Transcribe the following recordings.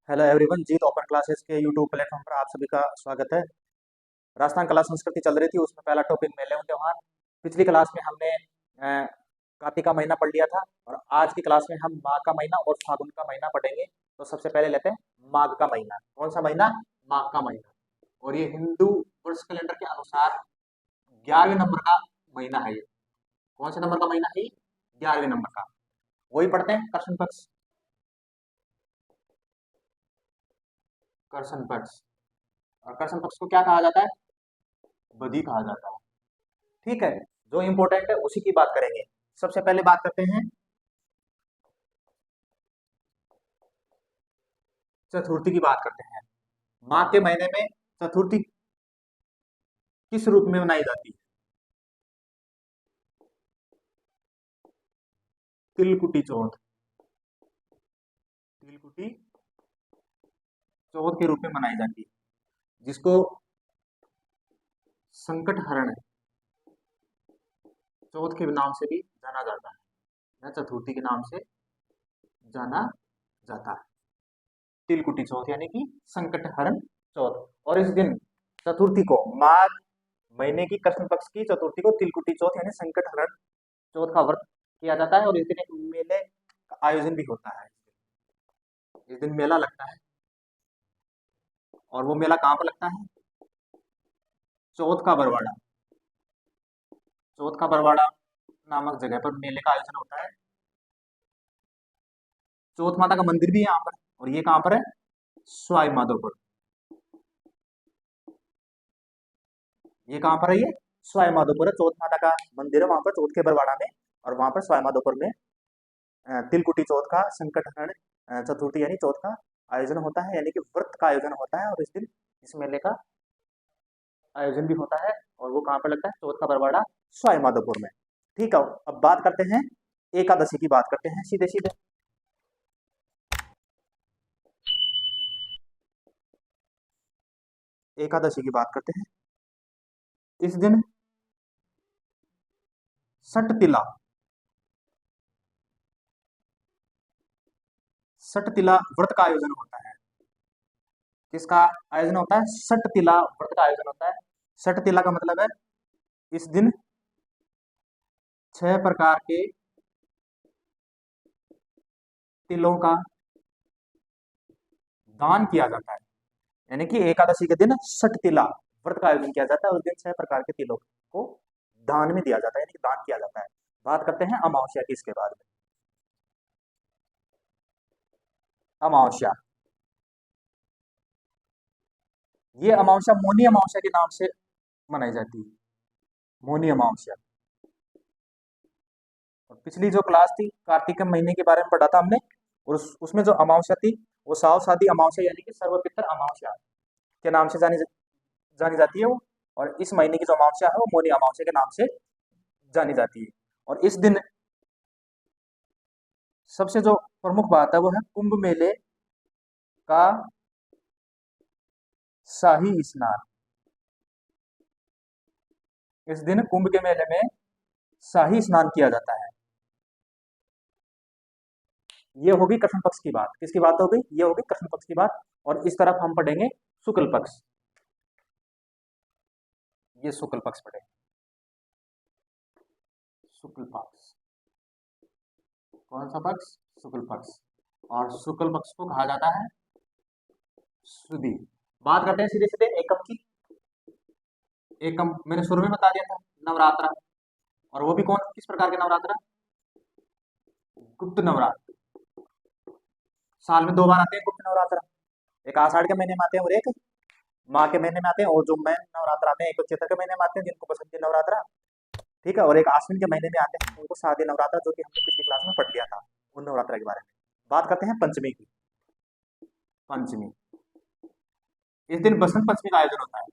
Hello everyone, जीत open classes के YouTube platform पर आप सभी का स्वागत है। राजस्थान कला संस्कृति चल रही थी, उसमें पहला टॉपिक मेले और त्योहार। पिछली क्लास में हमने कार्तिक का महीना पढ़ लिया था और आज की क्लास में हम माघ का महीना और फागुन का महीना पढ़ेंगे। तो सबसे पहले लेते हैं माघ का महीना। कौन सा महीना? माघ का महीना। और ये हिंदू वर्ष कैलेंडर के अनुसार 11वें नंबर का महीना है। ये कौन से नंबर का महीना है? 11वें नंबर का। वही पढ़ते हैं कृष्ण पक्ष। कृष्ण पक्ष। और कृष्ण पक्ष को क्या कहा जाता है? बदी कहा जाता है। ठीक है, जो इंपॉर्टेंट है उसी की बात करेंगे। सबसे पहले बात करते हैं चतुर्थी की बात करते हैं। माघ के महीने में चतुर्थी किस रूप में मनाई जाती है? तिलकुटी चौथ। तिलकुटी चौथ के रूप में मनाई जाती है, जिसको संकट हरण चौथ के नाम से भी जाना जाता है, या चतुर्थी के नाम से जाना जाता है। तिलकुटी चौथ यानी कि संकट हरण चौथ। और इस दिन चतुर्थी को, माघ महीने की कृष्ण पक्ष की चतुर्थी को तिलकुटी चौथ यानी संकट हरण चौथ का व्रत किया जाता है। और इस दिन एक मेले का आयोजन भी होता है। इस दिन मेला लगता है। और वो मेला कहाँ पर लगता है? चौथ का बरवाड़ा। चौथ का बरवाड़ा नामक जगह पर मेले का आयोजन होता है। चौथ माता का मंदिर भी है यहाँ पर। और ये कहाँ पर है? सवाई माधोपुर। ये कहाँ पर है? ये सवाई माधोपुर है। चौथ माता का मंदिर है वहां पर, चौथ के बरवाड़ा में। और वहां पर सवाई माधोपुर में तिलकुटी चौथ का संकट हरण चतुर्थी यानी चौथ का आयोजन होता है, यानी कि व्रत का आयोजन होता है। और इस दिन इस मेले का आयोजन भी होता है। और वो कहाँ पर लगता है? चौथ का बरवाड़ा सवाई माधोपुर में। ठीक है, अब बात करते हैं एकादशी की। बात करते हैं सीधे सीधे। एकादशी की बात करते हैं। इस दिन सट तिला, सट तिला व्रत का आयोजन होता है। किसका आयोजन होता है? सट तिला व्रत का आयोजन होता है। सट तिला का मतलब है इस दिन 6 प्रकार के तिलों का दान किया जाता है। यानी कि एकादशी के दिन सट तिला व्रत का आयोजन किया जाता है। उस दिन 6 प्रकार के तिलों को दान में दिया जाता है, यानी कि दान किया जाता है। बात करते हैं अमावस्या की इसके बाद में। अमावस्या, ये अमावस्या मौनी अमावस्या के नाम से मनाई जाती है। मौनी अमावस्या। और पिछली जो क्लास थी कार्तिक के महीने के बारे में पढ़ा था हमने। और उसमें जो अमावस्या थी वो साव सादी अमावस्या यानी कि सर्वपितर अमावस्या के नाम से जानी जाती है वो। और इस महीने की जो अमावस्या है वो मौनी अमावस्या के नाम से जानी जाती है। और इस दिन सबसे जो प्रमुख बात है वो है कुंभ मेले का शाही स्नान। इस दिन कुंभ के मेले में शाही स्नान किया जाता है। ये होगी कृष्ण पक्ष की बात। किसकी बात हो गई? ये होगी कृष्ण पक्ष की बात। और इस तरफ हम पढ़ेंगे शुक्ल पक्ष। ये शुक्ल पक्ष पढ़ेंगे। शुक्ल पक्ष। कौन सा पक्ष? शुक्ल पक्ष। और शुक्ल पक्ष को कहा जाता है सुदी। बात करते हैं सीधे सीधे एकम की। एकम मैंने शुरू में बता दिया था, नवरात्रा। और वो भी कौन किस प्रकार के नवरात्रा? गुप्त नवरात्र। साल में 2 बार आते हैं गुप्त नवरात्र। एक आषाढ़ के महीने में आते हैं और एक माह के महीने में आते हैं। और जो मैं नवरात्र आते हैं एक तो चैत्र के महीने में आते हैं जिनको बसंती नवरात्र, ठीक है। और एक आश्विन के महीने में आते हैं उनको शारदीय नवरात्र, जो कि हमने पिछली क्लास में पढ़ लिया था उन नवरात्र के बारे में। बात करते हैं पंचमी की। पंचमी, इस दिन बसंत पंचमी का आयोजन होता है।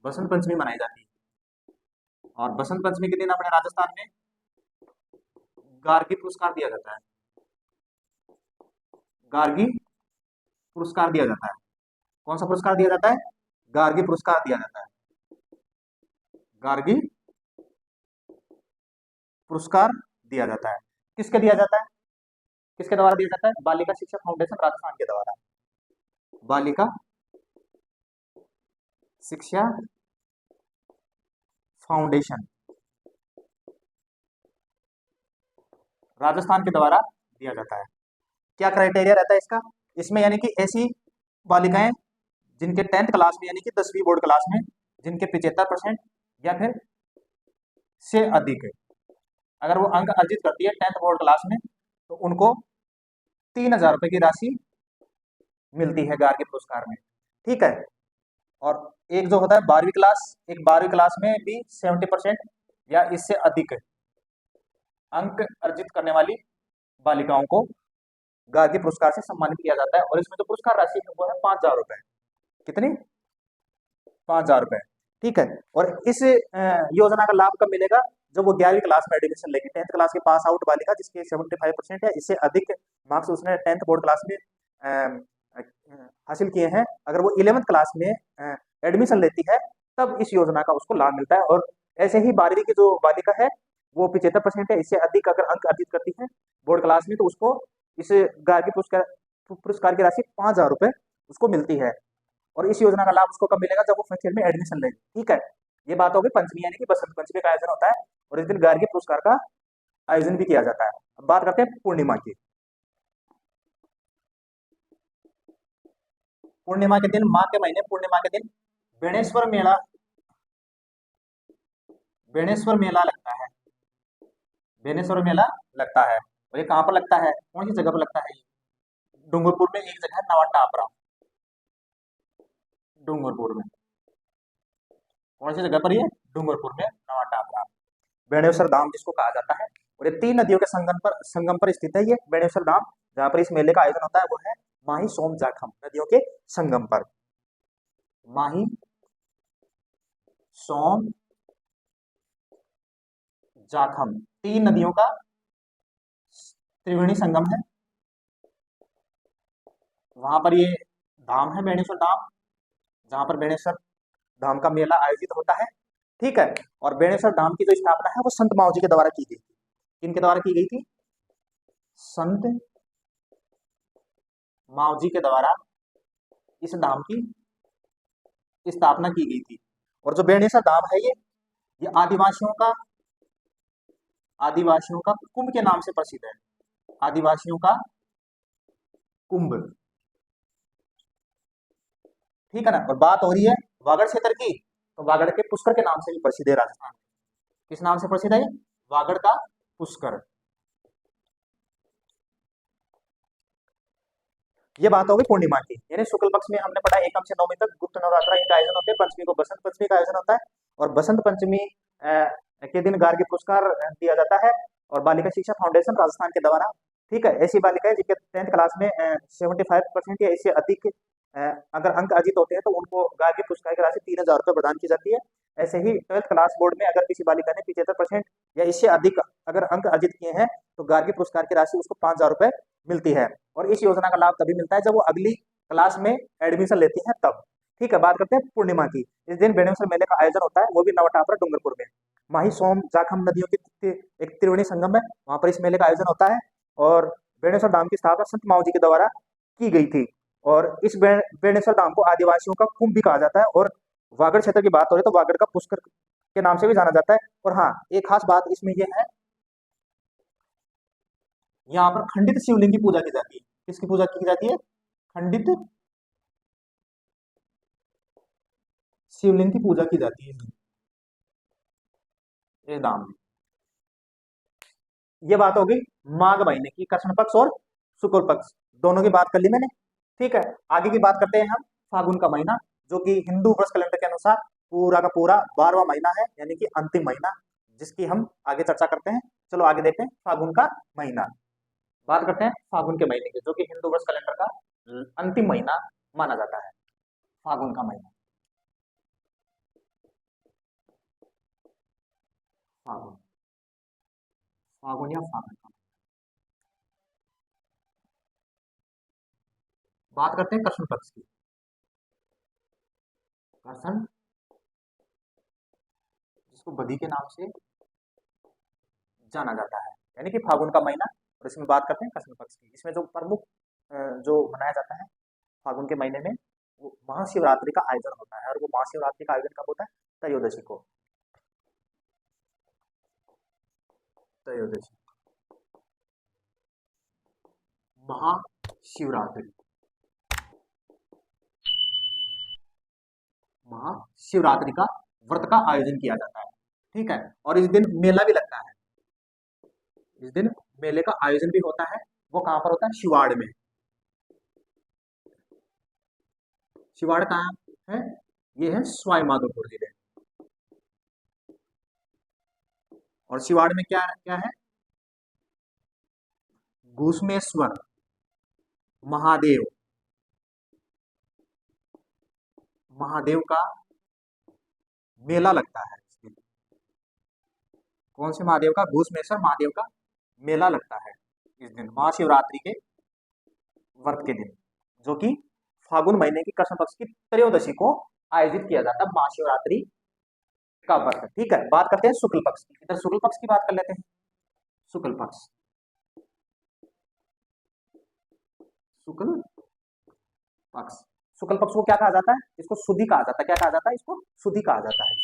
बसंत पंचमी मनाई जाती है। और बसंत पंचमी के दिन अपने राजस्थान में गार्गी पुरस्कार दिया जाता है। गार्गी पुरस्कार दिया जाता है। कौन सा पुरस्कार दिया जाता है? गार्गी पुरस्कार दिया जाता है। गार्गी पुरस्कार दिया जाता है। किसके दिया जाता है? किसके द्वारा दिया जाता है? बालिका शिक्षा फाउंडेशन राजस्थान के द्वारा। बालिका शिक्षा फाउंडेशन राजस्थान के द्वारा दिया जाता है। क्या क्राइटेरिया रहता है इसका? इसमें यानी कि ऐसी बालिकाएं जिनके 10th क्लास में यानी कि 10वीं बोर्ड क्लास में जिनके 75% या फिर से अधिक है, अगर वो अंक अर्जित करती है 10th बोर्ड क्लास में, तो उनको 3,000 रुपए की राशि मिलती है गार्गी पुरस्कार में। ठीक है। और एक जो होता है 12वीं क्लास, एक 12वीं क्लास में भी 70% या इससे अधिक अंक अर्जित करने वाली बालिकाओं को गार्गी पुरस्कार से सम्मानित किया जाता है। और इसमें जो पुरस्कार राशि है वो है 5,000 रुपए। कितनी? 5,000 रुपए। ठीक है। और इस योजना का लाभ कब मिलेगा? जब वो 11वीं क्लास में एडमिशन लेगी। 10th क्लास के पास आउट बालिका जिसके 75% या इससे अधिक मार्क्स उसने 10th बोर्ड क्लास में हासिल किए हैं, अगर वो 11th क्लास में एडमिशन लेती है तब इस योजना का उसको लाभ मिलता है। और ऐसे ही 12वीं की जो बालिका है वो 75% है, इससे अधिक अगर अंक अर्जित करती है बोर्ड क्लास में, तो उसको इस गार्गी पुरस्कार की राशि 5,000 रुपए उसको मिलती है। और इस योजना का लाभ उसको कब मिलेगा? जब वो फर्स्ट ईयर में एडमिशन लेगी। ठीक है। ये बात होगी पंचमी यानी कि बसंत पंचमी का आयोजन होता है और इस दिन गार्गी पुरस्कार का आयोजन भी किया जाता है। अब बात करते हैं पूर्णिमा की। पूर्णिमा के दिन, माह के महीने पूर्णिमा के दिन बेणेश्वर मेला लगता है। बेणेश्वर मेला लगता है। और ये कहाँ पर लगता है? कौन सी जगह पर लगता है? ये डूंगरपुर में एक जगह है नवा टापरा। डूंगरपुर में कौन सी जगह पर? ये डूंगरपुर में नवा टापरा, बेणेश्वर धाम जिसको कहा जाता है। और ये 3 नदियों के संगम पर स्थित है ये बेणेश्वर धाम। जहाँ पर इस मेले का आयोजन होता है वो है माही सोम जाखम नदियों के संगम पर। माही सोम जाखम 3 नदियों का त्रिवेणी संगम है। वहां पर ये धाम है बेणेश्वर धाम, जहां पर बेणेश्वर धाम का मेला आयोजित होता है। ठीक है। और बेणेश्वर धाम की जो स्थापना है वो संत माऊ जी के द्वारा की गई थी। किनके द्वारा की गई थी? संत माऊ जी के द्वारा इस धाम की स्थापना की गई थी। और जो बेणेश्वर धाम है ये आदिवासियों का कुंभ के नाम से प्रसिद्ध है। आदिवासियों का कुंभ। ठीक है ना। और बात हो रही है वागड़ क्षेत्र की, तो वागड़ के पुष्कर के नाम से भी प्रसिद्ध है राजस्थान। किस नाम से प्रसिद्ध है? वागड़ का पुष्कर। ये बात होगी पूर्णिमा की। यानी शुक्ल पक्ष में हमने पढ़ा एकम से नवमी तक गुप्त नवरात्र इनका आयोजन होते हैं। पंचमी को बसंत पंचमी का आयोजन होता है और बसंत पंचमी के दिन गार्गी पुरस्कार दिया जाता है और बालिका शिक्षा फाउंडेशन राजस्थान के द्वारा। ठीक है। ऐसी बालिकाएं जिनके 10th क्लास में 75% या इससे अधिक अगर अंक अर्जित होते हैं तो उनको गार्गी पुरस्कार की राशि 3,000 रुपए प्रदान की जाती है। ऐसे ही 12th क्लास बोर्ड में अगर किसी बालिका ने 75% या इससे अधिक अगर अंक अर्जित किए हैं तो गार्गी पुरस्कार की राशि उसको 5,000 रुपए मिलती है। और इस योजना का लाभ तभी मिलता है जब वो अगली क्लास में एडमिशन लेती हैं तब। ठीक है। बात करते हैं पूर्णिमा की। इस दिन बेणेश्वर मेले का आयोजन होता है, वो भी नवटापरा डूंगरपुर में। माही सोम जाखम नदियों की एक त्रिवेणी संगम है, वहां पर इस मेले का आयोजन होता है। और बेणेश्वर धाम की स्थापना संत माऊ जी के द्वारा की गई थी। और इस बेणेश्वर धाम को आदिवासियों का कुंभ भी कहा जाता है। और वागड़ क्षेत्र की बात हो रही है तो वागड़ का पुष्कर के नाम से भी जाना जाता है। और हाँ, एक खास बात इसमें यह है, यहाँ पर खंडित शिवलिंग की पूजा की जाती है। किसकी पूजा की जाती है? खंडित शिवलिंग की पूजा की जाती है इस धाम में। ये बात होगी माघ महीने की, कृष्ण पक्ष और शुक्ल पक्ष दोनों की बात कर ली मैंने। ठीक है। आगे की बात करते हैं हम फागुन का महीना, जो कि हिंदू वर्ष कैलेंडर के अनुसार पूरा का पूरा 12वां महीना है, यानी कि अंतिम महीना, जिसकी हम आगे चर्चा करते हैं। चलो आगे देखते हैं फागुन का महीना। बात करते हैं फागुन के महीने की, जो कि हिंदू वर्ष कैलेंडर का अंतिम महीना माना जाता है। फागुन का महीना, फागुन, फागुन या फागुन का। बात करते हैं कृष्ण पक्ष की। कृष्ण, जिसको बदी के नाम से जाना जाता है, यानी कि फागुन का महीना। और इसमें बात करते हैं कृष्ण पक्ष की। इसमें जो प्रमुख जो मनाया जाता है फागुन के महीने में वो महाशिवरात्रि का आयोजन होता है, और वो महाशिवरात्रि का आयोजन कब होता है? त्रयोदशी को। त्रयोदशी, महाशिवरात्रि, महाशिवरात्रि का व्रत का आयोजन किया जाता है। ठीक है, और इस दिन मेला भी लगता है। इस दिन मेले का आयोजन भी होता है। वो कहाँ पर होता है? शिवाड़ में। शिवाड़ कहाँ है? ये है सवाई माधोपुर जिले। और शिवाड़ में क्या क्या है? घुसमेश्वर महादेव, महादेव का मेला लगता है इस दिन। कौन से महादेव का? घुसमेश्वर महादेव का मेला लगता है इस दिन, महाशिवरात्रि के व्रत के दिन, जो कि फागुन महीने की कृष्ण पक्ष की त्रयोदशी को आयोजित किया जाता है, महाशिवरात्रि का व्रत। ठीक है, बात करते हैं शुक्ल पक्ष की। इधर शुक्ल पक्ष की बात कर लेते हैं। शुक्ल पक्ष, शुक्ल पक्ष, शुक्ल पक्ष को क्या कहा जाता है? इसको शुद्धि कहा जाता है। क्या कहा जाता है? इसको शुद्धि कहा जाता है।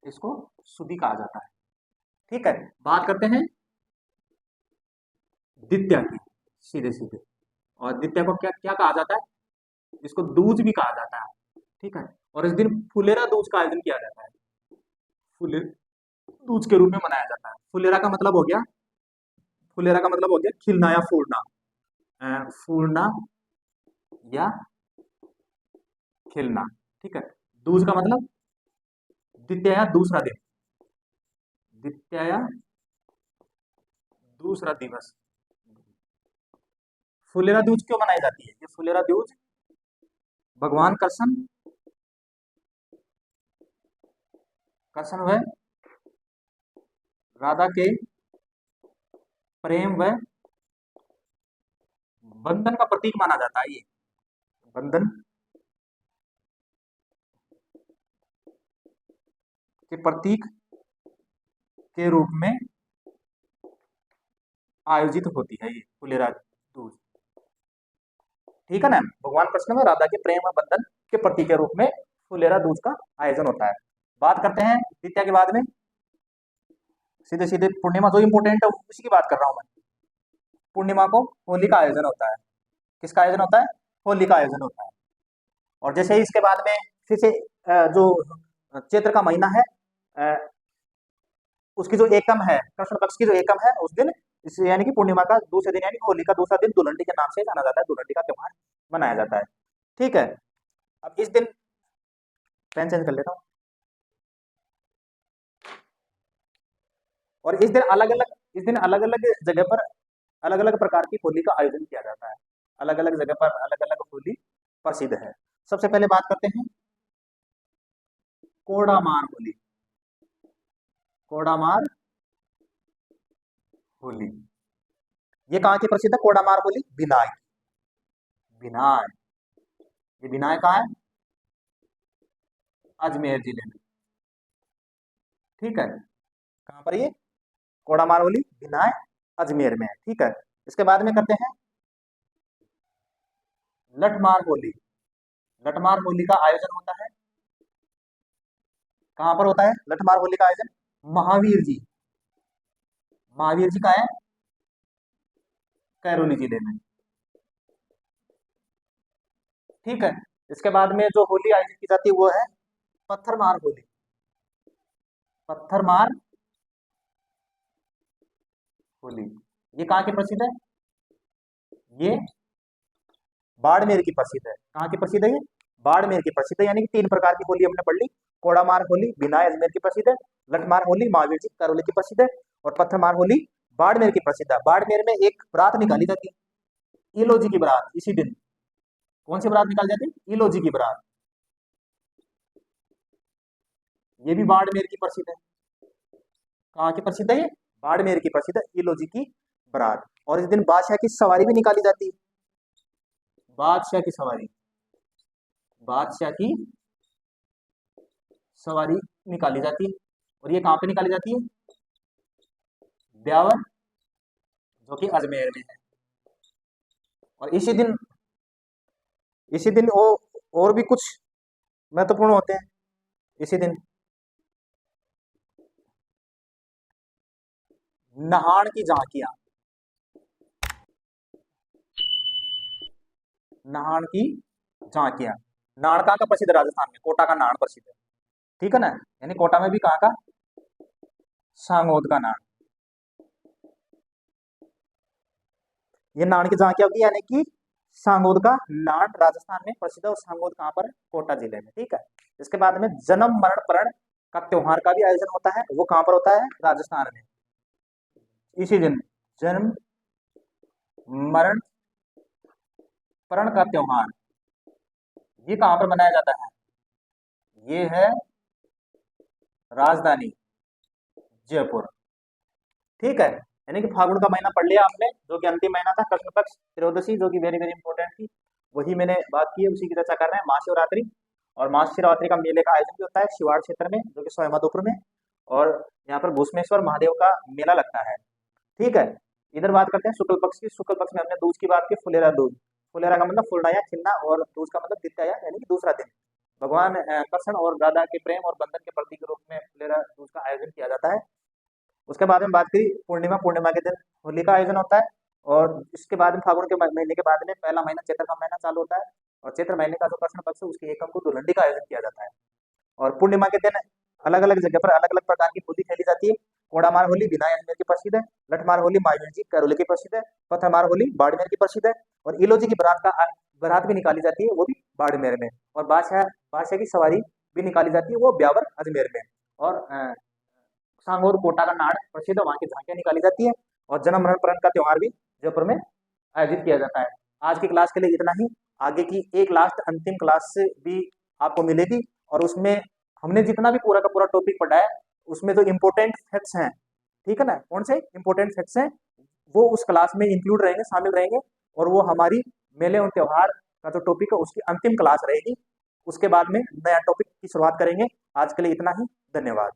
इसको शुद्धि कहा जाता है। ठीक है, बात करते हैं द्वितीया की, सीधे सीधे। और द्वितीया को क्या क्या कहा जाता है? इसको दूज भी कहा जाता है। ठीक है, और इस दिन फुलेरा दूज का आयोजन किया जाता है। फुले दूज के रूप में मनाया जाता है। फुलेरा का मतलब हो गया, फुलेरा का मतलब हो गया खिलना या फूलना, फूलना या खिलना। ठीक है, दूज का मतलब द्वितीया, दूसरा दिन, द्वितीया दूसरा दिवस। फुलेरा दूज क्यों मनाई जाती है? ये फुलेरा दूज भगवान कृष्ण, कृष्ण व राधा के प्रेम व बंधन का प्रतीक माना जाता है। ये बंधन के प्रतीक के रूप में आयोजित होती है ये फुलेरा दूज। ठीक है ना, भगवान कृष्ण में राधा के प्रेम और बंधन के प्रतीक के रूप में फुलेरा दूज का आयोजन होता है। बात करते हैं द्वितीया के बाद में सीधे सीधे पूर्णिमा, जो इंपोर्टेंट है उसी की बात कर रहा हूं मैं। पूर्णिमा को होली का आयोजन होता है। किसका आयोजन होता है? होली का आयोजन होता है। और जैसे ही इसके बाद में फिर से जो चैत्र का महीना है, उसकी जो एकम है, कृष्ण पक्ष की जो एकम है, उस दिन यानी कि पूर्णिमा का दूसरे दिन, यानी कि होली का दूसरा दिन दुलहंडी के नाम से जाना जाता है। दुलहंडी का त्योहार मनाया जाता है। ठीक है, अब इस दिन, पेन चेंज कर लेता हूँ। और इस दिन अलग अलग जगह पर अलग अलग प्रकार की होली का आयोजन किया जाता है। अलग अलग जगह पर अलग अलग होली प्रसिद्ध है। सबसे पहले बात करते हैं कोडामार होली। कोडामार होली, ये कहाँ की प्रसिद्ध है? कोडामार होली बिनाय, बिनाय, ये बिनाय कहाँ है? अजमेर जिले में। ठीक है, कहाँ पर ये? कोडामार होली बिनाय अजमेर में है। ठीक है, इसके बाद में करते हैं लठमार होली। लठमार होली का आयोजन होता है, कहाँ पर होता है लठमार होली का आयोजन? महावीर जी, महावीर जी का है कैरोली जिले में। ठीक है, इसके बाद में जो होली आयोजित की जाती है वो है पत्थरमार होली। पत्थरमार होली, ये कहाँ की प्रसिद्ध है? ये बाड़मेर की प्रसिद्ध है। कहाँ की प्रसिद्ध है ये? बाड़मेर की प्रसिद्ध है। यानी कि तीन प्रकार की होली हमने पढ़ ली। कोड़ामार होली बिनाय अजमेर की प्रसिद्ध है, लठमार होली महावीर जी करौली की प्रसिद्ध है, और पत्थरमार होली बाड़मेर की प्रसिद्ध है। बाड़मेर में एक बारात निकाली जाती है, इलोजी की बारात। इसी दिन कौन सी बारात निकाली जाती है? इलोजी की बारात। ये भी बाड़मेर की प्रसिद्ध है। कहाँ की प्रसिद्ध है ये? बाड़मेर की प्रसिद्ध है, इलोजी की बारात। और इस दिन बादशाह की सवारी भी निकाली जाती है। बादशाह की सवारी, बादशाह की सवारी निकाली जाती है। और ये कहाँ पे निकाली जाती है? ब्यावर, जो कि अजमेर में है। और इसी दिन और भी कुछ महत्वपूर्ण होते हैं इसी दिन। नहान की झांकियां, नहान की झांकियां। नान कहाँ का प्रसिद्ध है? राजस्थान में कोटा का नान प्रसिद्ध है, ठीक है ना। यानी कोटा में भी कहाँ का? सांगोद का नान। ये नान की झांकियां होती है, यानी कि सांगोद का नान राजस्थान में प्रसिद्ध है। और सांगोद कहाँ पर है? कोटा जिले में, ठीक है। इसके बाद में जन्म मरण परण का त्योहार का भी आयोजन होता है, वो कहाँ पर होता है? राजस्थान में। इसी दिन जन्म मरण परण का त्योहार ये कहाँ पर मनाया जाता है? ये है राजधानी जयपुर, ठीक है। यानी कि फागुन का महीना पढ़ लिया आपने, जो कि अंतिम महीना था, कृष्ण पक्ष त्रयोदशी, जो कि वेरी वेरी इंपॉर्टेंट थी, वही मैंने बात की है, उसी की चर्चा कर रहे हैं। महाशिवरात्रि, और महाशिवरात्रि का मेले का आयोजन भी होता है शिवाड़ क्षेत्र में, जो कि सोयमाधोपुर में। और यहाँ पर भूषमेश्वर महादेव का मेला लगता है, ठीक है। इधर बात करते हैं शुक्ल पक्ष की। शुक्ल पक्ष में हमने दूज की बात की, फुलेरा दूज। फुलेरा का मतलब फुलना या खिलना, और दूज का मतलब द्वितीया यानी कि दूसरा दिन। भगवान कृष्ण और राधा के प्रेम और बंधन के प्रतीक के रूप में फुलेरा दूज का आयोजन किया जाता है। उसके बाद में बात करी पूर्णिमा, पूर्णिमा के दिन होली का आयोजन होता है। और इसके बाद में फागुन के महीने के बाद में पहला महीना चैत्र का महीना चालू होता है, और चैत्र महीने का जो कृष्ण पक्ष है उसके एकम को धुलंडी का आयोजन किया जाता है। और पूर्णिमा के दिन अलग अलग जगह पर अलग अलग प्रकार की होली खेली जाती है। कोड़ामार होली बिना अजमेर की प्रसिद्ध है। लठमार होली महावीर जी करौली की प्रसिद्ध है। पथरमार होली बाड़मेर की प्रसिद्ध है। और इलोजी की बारात भी निकाली जाती है, वो भी बाड़मेर में। और बादशाह बादशाह की सवारी भी निकाली जाती है, वो ब्यावर अजमेर में। और सांगोर कोटा का नाड़ प्रसिद्ध है, वहाँ की झांकियां निकाली जाती है। और जन्म मरण परण का त्योहार भी जयपुर में आयोजित किया जाता है। आज की क्लास के लिए इतना ही। आगे की एक लास्ट अंतिम क्लास से भी आपको मिलेगी, और उसमें हमने जितना भी पूरा का पूरा टॉपिक पढ़ा है, उसमें जो इम्पोर्टेंट फैक्ट्स हैं, ठीक है ना, कौन से इम्पोर्टेंट फैक्ट्स हैं, वो उस क्लास में इंक्लूड रहेंगे, शामिल रहेंगे। और वो हमारी मेले और त्योहार का जो टॉपिक है उसकी अंतिम क्लास रहेगी। उसके बाद में नया टॉपिक की शुरुआत करेंगे। आज के लिए इतना ही। धन्यवाद।